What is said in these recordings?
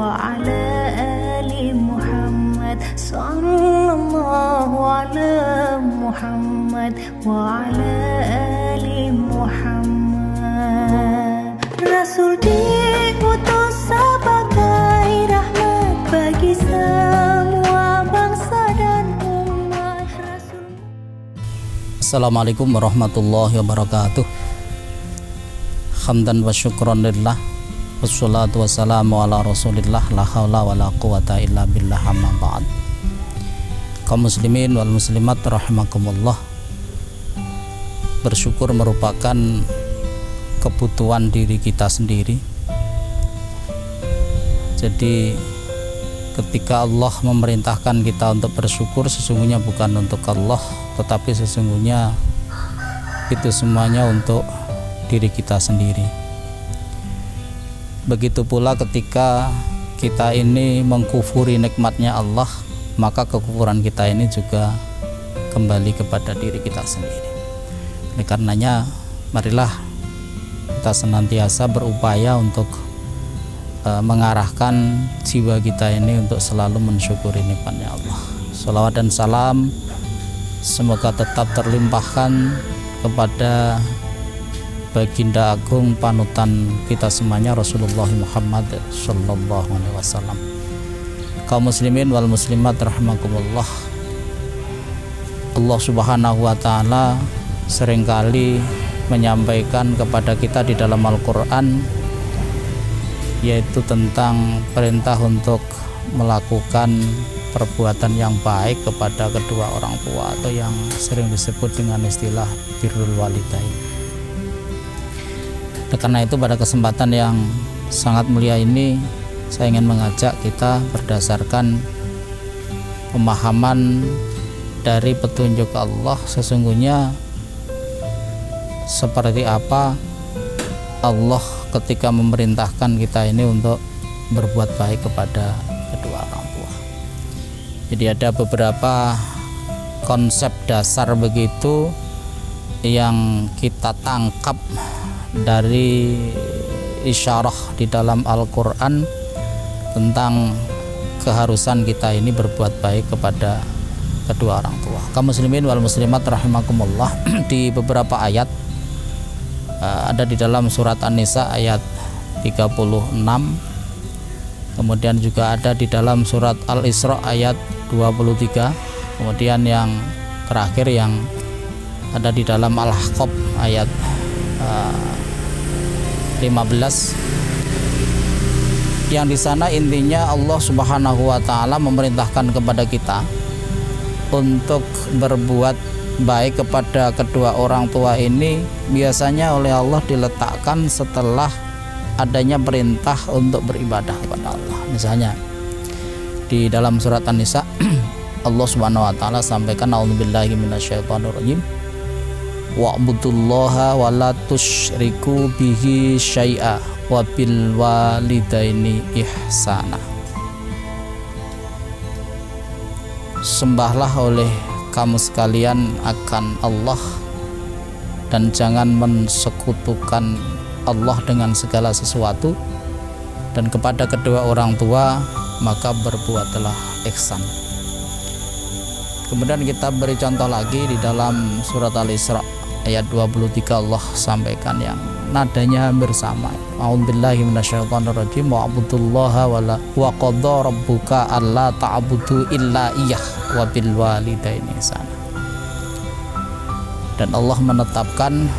وعلى آل محمد صلى الله على محمد وعلى آل محمد. Rasul diutus sebagai rahmat bagi semua bangsa dan umat. Assalamualaikum warahmatullahi wabarakatuh. Hamdan wa syukran lillah, wassalatu wassalamu ala rasulillah, la hawla wa la quwata illa billah, amma ba'd. Kaum muslimin wal muslimat rahimakumullah, bersyukur merupakan kebutuhan diri kita sendiri. Jadi ketika Allah memerintahkan kita untuk bersyukur, sesungguhnya bukan untuk Allah, tetapi sesungguhnya itu semuanya untuk diri kita sendiri. Begitu pula ketika kita ini mengkufuri nikmatnya Allah, maka kekufuran kita ini juga kembali kepada diri kita sendiri. Oleh karenanya, marilah kita senantiasa berupaya untuk mengarahkan jiwa kita ini untuk selalu mensyukuri nikmatnya Allah. Shalawat dan salam semoga tetap terlimpahkan kepada baginda agung panutan kita semuanya, Rasulullah Muhammad sallallahu alaihi wasallam. Kaum muslimin wal muslimat rahimakumullah, Allah Subhanahu wa taala seringkali menyampaikan kepada kita di dalam Al-Qur'an, yaitu tentang perintah untuk melakukan perbuatan yang baik kepada kedua orang tua, atau yang sering disebut dengan istilah birrul walidain. Karena itu pada kesempatan yang sangat mulia ini, saya ingin mengajak kita berdasarkan pemahaman dari petunjuk Allah, sesungguhnya seperti apa Allah ketika memerintahkan kita ini untuk berbuat baik kepada kedua orang tua. Jadi ada beberapa konsep dasar begitu yang kita tangkap dari isyarah di dalam Al-Quran tentang keharusan kita ini berbuat baik kepada kedua orang tua. Kaum muslimin wal muslimat rahimakumullah, di beberapa ayat ada di dalam surat An-Nisa ayat 36, kemudian juga ada di dalam surat Al-Isra ayat 23, kemudian yang terakhir yang ada di dalam Al-Ahqaf ayat 15, yang di sana intinya Allah Subhanahu wa taala memerintahkan kepada kita untuk berbuat baik kepada kedua orang tua ini biasanya oleh Allah diletakkan setelah adanya perintah untuk beribadah kepada Allah. Misalnya di dalam surat An-Nisa Allah Subhanahu wa taala sampaikan, a'udzubillahi minasyaitonirrajim, wa'budullaha wa la tusyriku bihi syai'a wa bil walidaini ihsana. Sembahlah oleh kamu sekalian akan Allah dan jangan mensekutukan Allah dengan segala sesuatu, dan kepada kedua orang tua maka berbuatlah ihsan. Kemudian kita beri contoh lagi di dalam surat Al-Isra ayat 23, Allah sampaikan yang nadanya hampir sama. A'udzubillahi minasyaitonirrajim, wa'budullaha wa qadha rabbuka alla ta'budu illa iyyah wa bil walidaini ihsana. Dan Allah menetapkan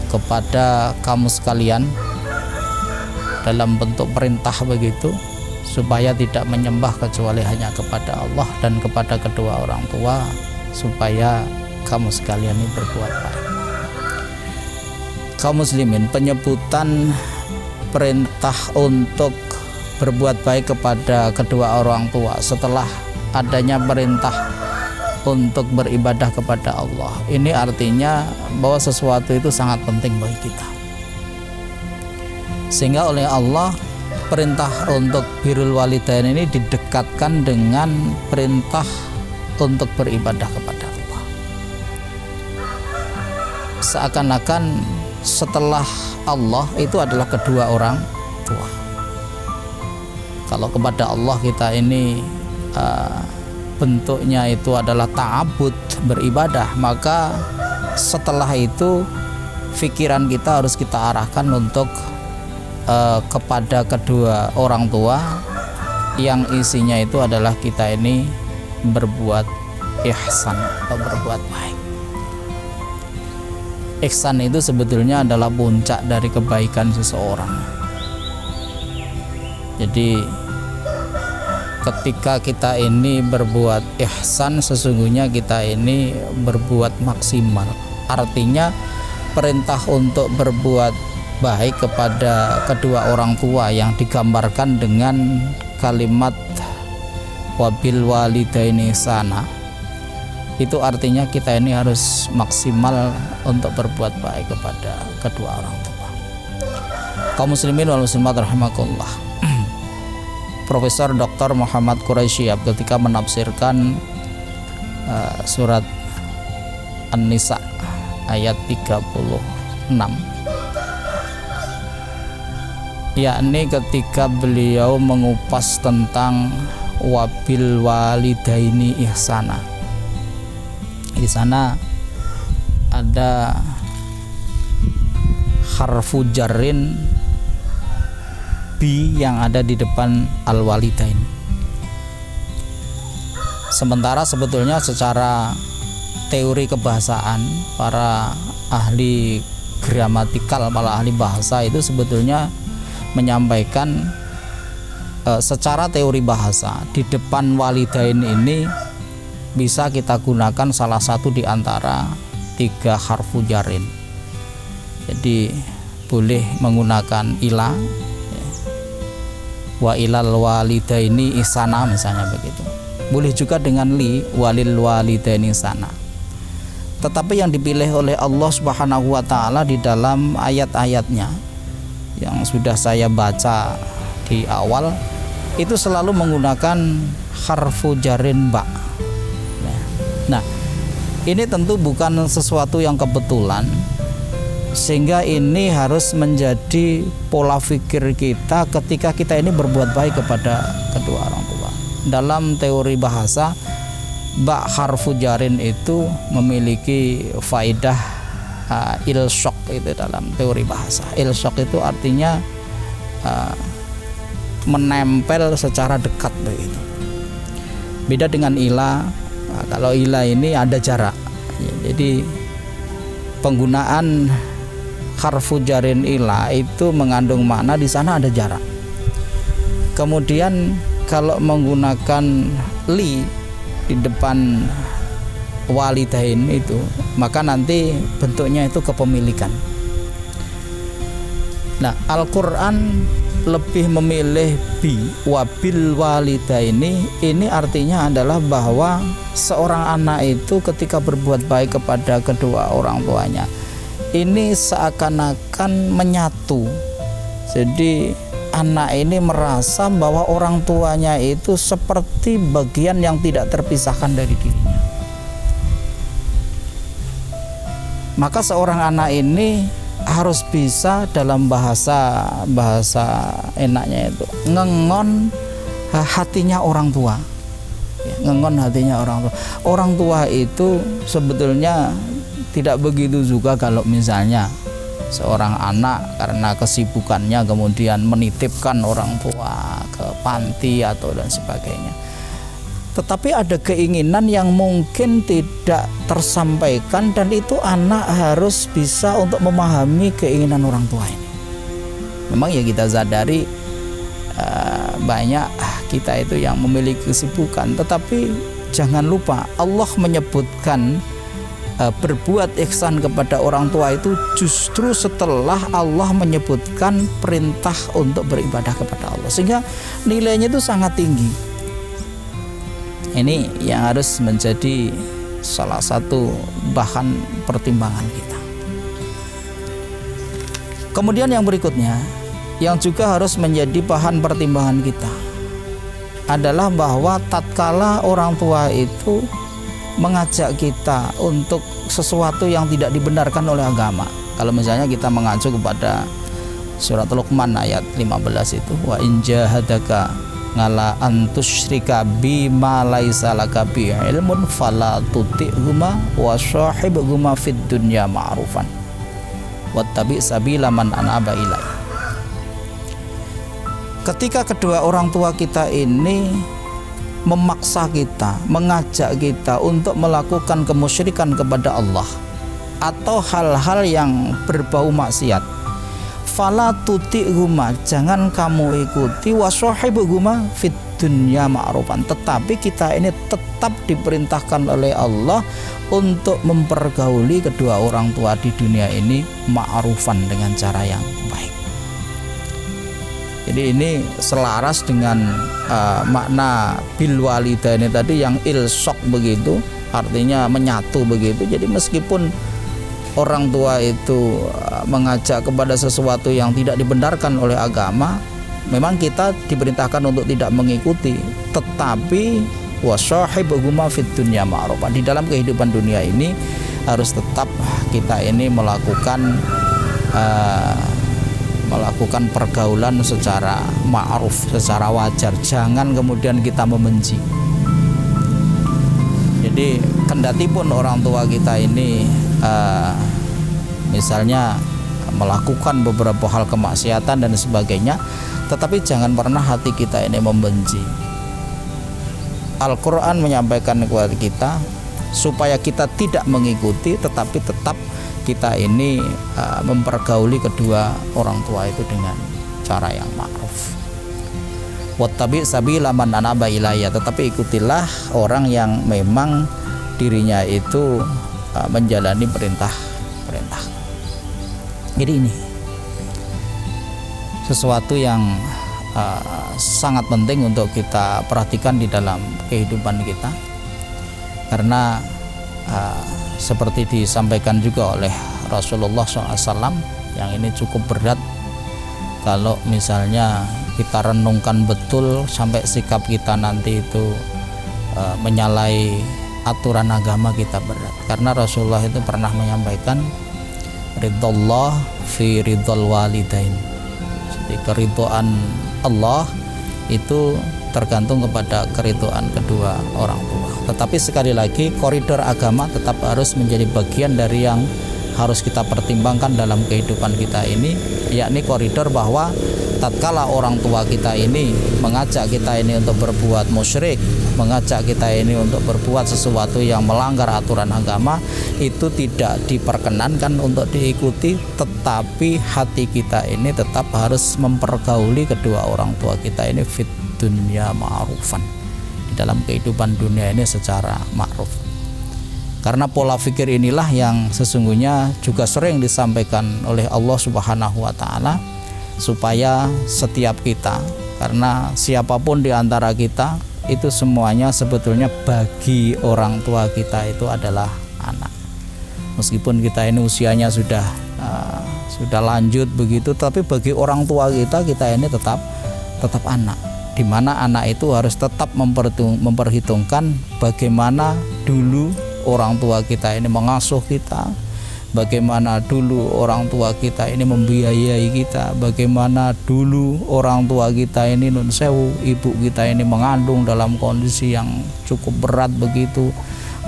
kepada kamu sekalian dalam bentuk perintah begitu, supaya tidak menyembah kecuali hanya kepada Allah, dan kepada kedua orang tua supaya kamu sekalian ini berbuat baik. Kaum muslimin, penyebutan perintah untuk berbuat baik kepada kedua orang tua setelah adanya perintah untuk beribadah kepada Allah, ini artinya bahwa sesuatu itu sangat penting bagi kita, sehingga oleh Allah perintah untuk birrul walidain ini didekatkan dengan perintah untuk beribadah kepada Allah. Seakan-akan setelah Allah itu adalah kedua orang tua. Kalau kepada Allah kita ini bentuknya itu adalah ta'abbud, beribadah, maka setelah itu pikiran kita harus kita arahkan untuk kepada kedua orang tua, yang isinya itu adalah kita ini berbuat ihsan atau berbuat baik. Ihsan itu sebetulnya adalah puncak dari kebaikan seseorang. Jadi ketika kita ini berbuat ihsan, sesungguhnya kita ini berbuat maksimal. Artinya perintah untuk berbuat baik kepada kedua orang tua yang digambarkan dengan kalimat wabil walidaini ihsana, itu artinya kita ini harus maksimal untuk berbuat baik kepada kedua orang tua. Kaum muslimin wal muslimat rahimakumullah. Profesor Dr. Muhammad Quraisyihab ketika menafsirkan surat An-Nisa ayat 36, yakni ketika beliau mengupas tentang wabil walidaini ihsana. Di sana ada harfu jarrin bi yang ada di depan al-walidain. Sementara sebetulnya secara teori kebahasaan, para ahli gramatikal, para ahli bahasa itu sebetulnya menyampaikan secara teori bahasa di depan walidain ini bisa kita gunakan salah satu di antara 3 harfu jarin. Jadi boleh menggunakan ila, wa ilal walidaini ihsana misalnya begitu. Boleh juga dengan li, walil walidaini ihsana. Tetapi yang dipilih oleh Allah Subhanahu wa taala di dalam ayat-ayatnya yang sudah saya baca di awal itu selalu menggunakan harfu jarin ba. Nah, ini tentu bukan sesuatu yang kebetulan, sehingga ini harus menjadi pola pikir kita ketika kita ini berbuat baik kepada kedua orang tua. Dalam teori bahasa, ba harfu jarin itu memiliki faidah ilsyok itu dalam teori bahasa. Ilsyok itu artinya menempel secara dekat begitu. Beda dengan ila. Nah, kalau ila ini ada jarak. Jadi penggunaan harfu jarin ila itu mengandung makna di sana ada jarak. Kemudian kalau menggunakan li di depan walidain itu, maka nanti bentuknya itu kepemilikan. Nah, Al-Qur'an lebih memilih bi wabil walidaini. Ini artinya adalah bahwa seorang anak itu ketika berbuat baik kepada kedua orang tuanya ini seakan-akan menyatu. Jadi anak ini merasa bahwa orang tuanya itu seperti bagian yang tidak terpisahkan dari dirinya. Maka seorang anak ini harus bisa dalam bahasa enaknya itu ngengon hatinya orang tua. Ngengon hatinya orang tua. Orang tua itu sebetulnya tidak begitu suka kalau misalnya seorang anak karena kesibukannya kemudian menitipkan orang tua ke panti atau dan sebagainya. Tetapi ada keinginan yang mungkin tidak tersampaikan, dan itu anak harus bisa untuk memahami keinginan orang tua ini. Memang ya kita sadari banyak kita itu yang memiliki kesibukan, tetapi jangan lupa Allah menyebutkan berbuat ihsan kepada orang tua itu justru setelah Allah menyebutkan perintah untuk beribadah kepada Allah, sehingga nilainya itu sangat tinggi. Ini yang harus menjadi salah satu bahan pertimbangan kita. Kemudian yang berikutnya yang juga harus menjadi bahan pertimbangan kita adalah bahwa tatkala orang tua itu mengajak kita untuk sesuatu yang tidak dibenarkan oleh agama. Kalau misalnya kita mengacu kepada surat Luqman ayat 15 itu, wa in jahadaka ngala antusyrika bima laisa laka bi ilmun fala tuti'huma wa shahibhuma fid dunya ma'rufan wattabi sabila man anaba ilai. Ketika kedua orang tua kita ini memaksa kita, mengajak kita untuk melakukan kemusyrikan kepada Allah atau hal-hal yang berbau maksiat, fala tuti'huma, jangan kamu ikuti, wasahibhuma fid dunya ma'rufan, tetapi kita ini tetap diperintahkan oleh Allah untuk mempergauli kedua orang tua di dunia ini ma'rufan, dengan cara yang baik. Jadi ini selaras dengan makna bil walidaini tadi yang ilsok begitu, artinya menyatu begitu. Jadi meskipun orang tua itu mengajak kepada sesuatu yang tidak dibenarkan oleh agama, memang kita diperintahkan untuk tidak mengikuti, tetapi wasahibhuma fid dunya ma'rufan, di dalam kehidupan dunia ini harus tetap kita ini melakukan pergaulan secara ma'ruf, secara wajar, jangan kemudian kita membenci. Jadi kendati pun orang tua kita ini misalnya melakukan beberapa hal kemaksiatan dan sebagainya, tetapi jangan pernah hati kita ini membenci. Al-Quran menyampaikan kepada kita supaya kita tidak mengikuti, tetapi tetap kita ini mempergauli kedua orang tua itu dengan cara yang ma'ruf. Wattabi sabila man anaba ilayya, tetapi ikutilah orang yang memang dirinya itu menjalani perintah. Jadi ini sesuatu yang sangat penting untuk kita perhatikan di dalam kehidupan kita, karena seperti disampaikan juga oleh Rasulullah SAW, yang ini cukup berat kalau misalnya kita renungkan betul sampai sikap kita nanti itu menyalahi aturan agama kita berat. Karena Rasulullah itu pernah menyampaikan ridallah fi ridal walidain, jadi keridhaan Allah itu tergantung kepada keridhaan kedua orang tua. Tetapi sekali lagi, koridor agama tetap harus menjadi bagian dari yang harus kita pertimbangkan dalam kehidupan kita ini, yakni koridor bahwa tatkala orang tua kita ini mengajak kita ini untuk berbuat musyrik, mengajak kita ini untuk berbuat sesuatu yang melanggar aturan agama, itu tidak diperkenankan untuk diikuti, tetapi hati kita ini tetap harus mempergauli kedua orang tua kita ini fit dunya ma'rufan, di dalam kehidupan dunia ini secara ma'ruf. Karena pola pikir inilah yang sesungguhnya juga sering disampaikan oleh Allah Subhanahu wa Ta'ala, supaya setiap kita, karena siapapun di antara kita itu semuanya sebetulnya bagi orang tua kita itu adalah anak. Meskipun kita ini usianya sudah lanjut begitu, tapi bagi orang tua kita ini tetap anak, di mana anak itu harus tetap memperhitungkan bagaimana dulu orang tua kita ini mengasuh kita, bagaimana dulu orang tua kita ini membiayai kita, bagaimana dulu orang tua kita ini nun sewu, ibu kita ini mengandung dalam kondisi yang cukup berat begitu,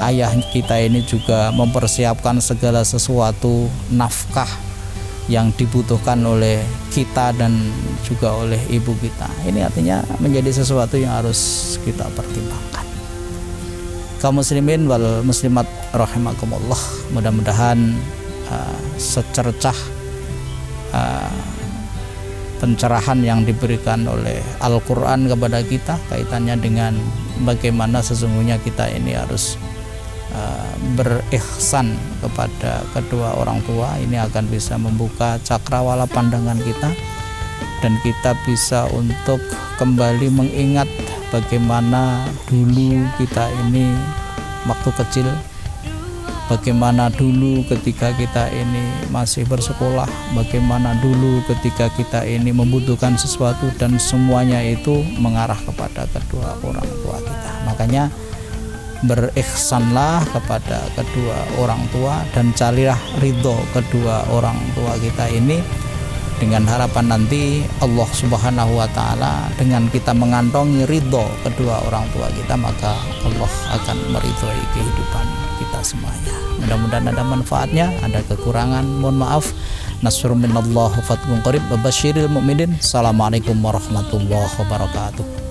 ayah kita ini juga mempersiapkan segala sesuatu nafkah yang dibutuhkan oleh kita dan juga oleh ibu kita. Ini artinya menjadi sesuatu yang harus kita pertimbangkan. Kaum muslimin wal muslimat rahimakumullah, mudah-mudahan secercah pencerahan yang diberikan oleh Al-Quran kepada kita kaitannya dengan bagaimana sesungguhnya kita ini harus berihsan kepada kedua orang tua, ini akan bisa membuka cakrawala pandangan kita, dan kita bisa untuk kembali mengingat bagaimana dulu kita ini waktu kecil, bagaimana dulu ketika kita ini masih bersekolah, bagaimana dulu ketika kita ini membutuhkan sesuatu, dan semuanya itu mengarah kepada kedua orang tua kita. Makanya berihsanlah kepada kedua orang tua dan carilah ridho kedua orang tua kita ini dengan harapan nanti Allah Subhanahu wa Ta'ala dengan kita mengantongi ridho kedua orang tua kita, maka Allah akan meridhoi kehidupan kita semuanya. Mudah-mudahan ada manfaatnya, ada kekurangan mohon maaf. Nasrun minallah wa fathun qarib wa basyiril mu'minin. Assalamualaikum warahmatullahi wabarakatuh.